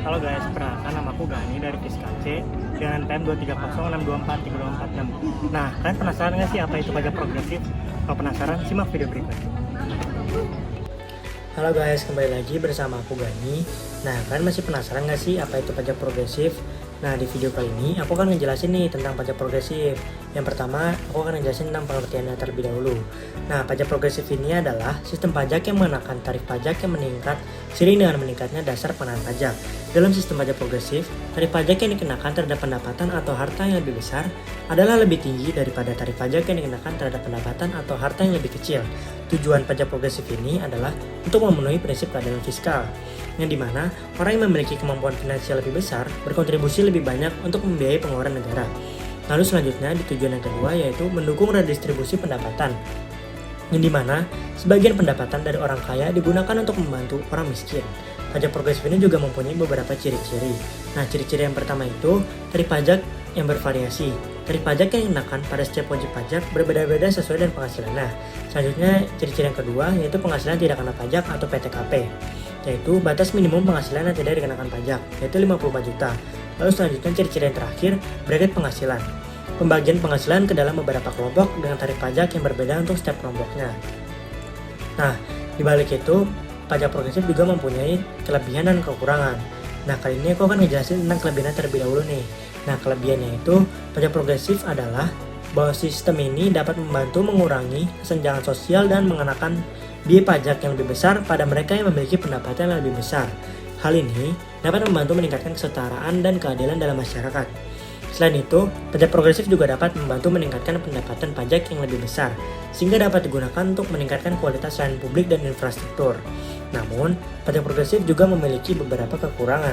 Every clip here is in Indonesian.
Halo guys, perkenalkan nama aku Gani dari Fiskal C dengan NPM 23062432466. Nah, kalian penasaran nggak sih apa itu pajak progresif? Kalau penasaran, simak video berikut. Halo guys, kembali lagi bersama aku Gani. Nah, kalian masih penasaran nggak sih apa itu pajak progresif? Nah, di video kali ini aku akan ngejelasin nih tentang pajak progresif. Yang pertama, aku akan ngejelasin tentang pengertiannya terlebih dahulu. Nah, pajak progresif ini adalah sistem pajak yang mengenakan tarif pajak yang meningkat seiring dengan meningkatnya dasar pengenaan pajak. Dalam sistem pajak progresif, tarif pajak yang dikenakan terhadap pendapatan atau harta yang lebih besar adalah lebih tinggi daripada tarif pajak yang dikenakan terhadap pendapatan atau harta yang lebih kecil. Tujuan pajak progresif ini adalah untuk memenuhi prinsip keadilan fiskal, yang dimana orang yang memiliki kemampuan finansial lebih besar berkontribusi lebih banyak untuk membiayai pengeluaran negara. Lalu selanjutnya di tujuan yang kedua yaitu mendukung redistribusi pendapatan, yang dimana sebagian pendapatan dari orang kaya digunakan untuk membantu orang miskin. Pajak progresif ini juga mempunyai beberapa ciri-ciri. Nah, ciri-ciri yang pertama itu tarif pajak yang bervariasi. Tarif pajak yang dikenakan pada setiap wajib pajak berbeda-beda sesuai dengan penghasilannya. Selanjutnya, ciri-ciri yang kedua yaitu penghasilan tidak kena pajak atau PTKP, yaitu batas minimum penghasilan yang tidak dikenakan pajak, yaitu 54 juta. Lalu selanjutnya ciri-ciri yang terakhir, bracket penghasilan. Pembagian penghasilan ke dalam beberapa kelompok dengan tarif pajak yang berbeda untuk setiap kelompoknya. Nah, di balik itu, pajak progresif juga mempunyai kelebihan dan kekurangan. Nah, kali ini aku akan ngejelasin tentang kelebihannya terlebih dahulu nih. Nah, kelebihannya itu, pajak progresif adalah bahwa sistem ini dapat membantu mengurangi kesenjangan sosial dan mengenakan biaya pajak yang lebih besar pada mereka yang memiliki pendapatan yang lebih besar. Hal ini dapat membantu meningkatkan kesetaraan dan keadilan dalam masyarakat. Selain itu, pajak progresif juga dapat membantu meningkatkan pendapatan pajak yang lebih besar, sehingga dapat digunakan untuk meningkatkan kualitas layanan publik dan infrastruktur. Namun, pajak progresif juga memiliki beberapa kekurangan.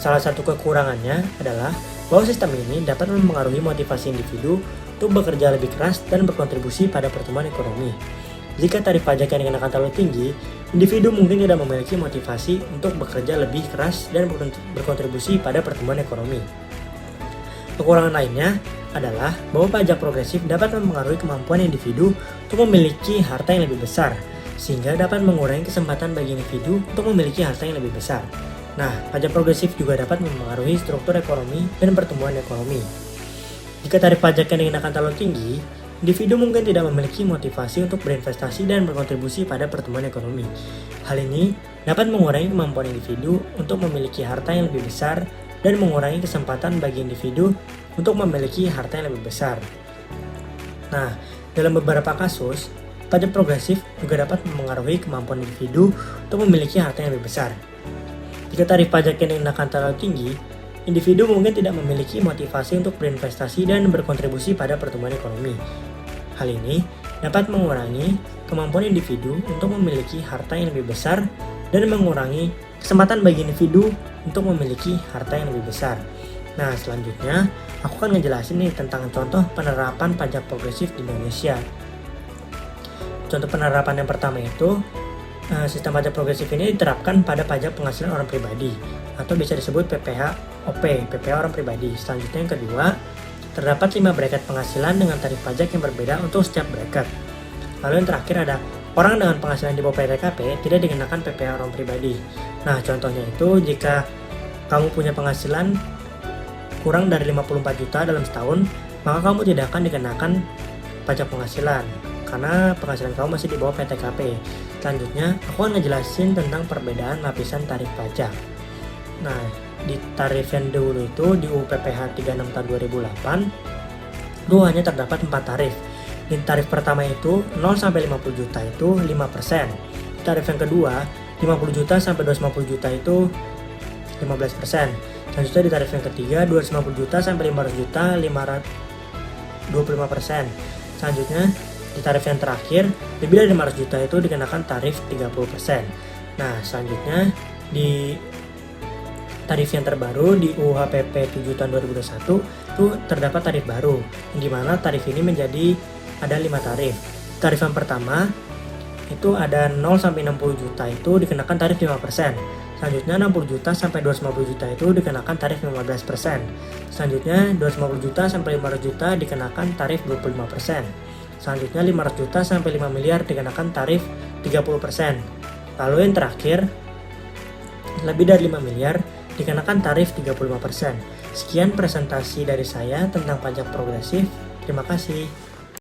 Salah satu kekurangannya adalah bahwa sistem ini dapat mempengaruhi motivasi individu untuk bekerja lebih keras dan berkontribusi pada pertumbuhan ekonomi. Jika tarif pajak yang dikenakan terlalu tinggi, individu mungkin tidak memiliki motivasi untuk bekerja lebih keras dan berkontribusi pada pertumbuhan ekonomi. Kekurangan lainnya adalah bahwa pajak progresif dapat mempengaruhi kemampuan individu untuk memiliki harta yang lebih besar, sehingga dapat mengurangi kesempatan bagi individu untuk memiliki harta yang lebih besar. Nah, pajak progresif juga dapat mempengaruhi struktur ekonomi dan pertumbuhan ekonomi. Jika tarif pajak yang dikenakan terlalu tinggi, individu mungkin tidak memiliki motivasi untuk berinvestasi dan berkontribusi pada pertumbuhan ekonomi. Hal ini dapat mengurangi kemampuan individu untuk memiliki harta yang lebih besar dan mengurangi kesempatan bagi individu untuk memiliki harta yang lebih besar. Nah, dalam beberapa kasus, pajak progresif juga dapat mempengaruhi kemampuan individu untuk memiliki harta yang lebih besar. Jika tarif pajak yang dikenakan terlalu tinggi, individu mungkin tidak memiliki motivasi untuk berinvestasi dan berkontribusi pada pertumbuhan ekonomi. Hal ini dapat mengurangi kemampuan individu untuk memiliki harta yang lebih besar dan mengurangi kesempatan bagi individu untuk memiliki harta yang lebih besar. Nah, selanjutnya aku akan ngejelasin nih tentang contoh penerapan pajak progresif di Indonesia. Contoh penerapan yang pertama itu, sistem pajak progresif ini diterapkan pada pajak penghasilan orang pribadi atau bisa disebut PPH-OP, PPH orang pribadi. Selanjutnya yang kedua, terdapat 5 bracket penghasilan dengan tarif pajak yang berbeda untuk setiap bracket. Lalu yang terakhir ada orang dengan penghasilan di bawah PTKP tidak dikenakan PPH orang pribadi. Nah, contohnya itu jika kamu punya penghasilan kurang dari 54 juta dalam setahun, maka kamu tidak akan dikenakan pajak penghasilan karena penghasilan kamu masih di bawah PTKP. Selanjutnya, aku akan ngejelasin tentang perbedaan lapisan tarif pajak. Nah, di tarif yang dulu itu di UU PPH 36 tahun 2008 itu hanya terdapat 4 tarif. Di tarif pertama itu 0 sampai 50 juta itu 5%. Tarif yang kedua 50 juta sampai 250 juta itu 15%. Selanjutnya di tarif yang ketiga 250 juta sampai 500 juta 25%. Selanjutnya di tarif yang terakhir lebih dari 500 juta itu dikenakan tarif 30%. Nah, selanjutnya di tarif yang terbaru di UHPP 7 tahun 2021 itu terdapat tarif baru, di mana tarif ini menjadi ada 5 tarif. Tarif yang pertama itu ada 0 sampai 60 juta itu dikenakan tarif 5%. Selanjutnya 60 juta sampai 250 juta itu dikenakan tarif 15%. Selanjutnya 250 juta sampai 500 juta dikenakan tarif 25%. Selanjutnya 500 juta sampai 5 miliar dikenakan tarif 30%. Lalu yang terakhir lebih dari 5 miliar dikenakan tarif 35%. Sekian presentasi dari saya tentang pajak progresif. Terima kasih.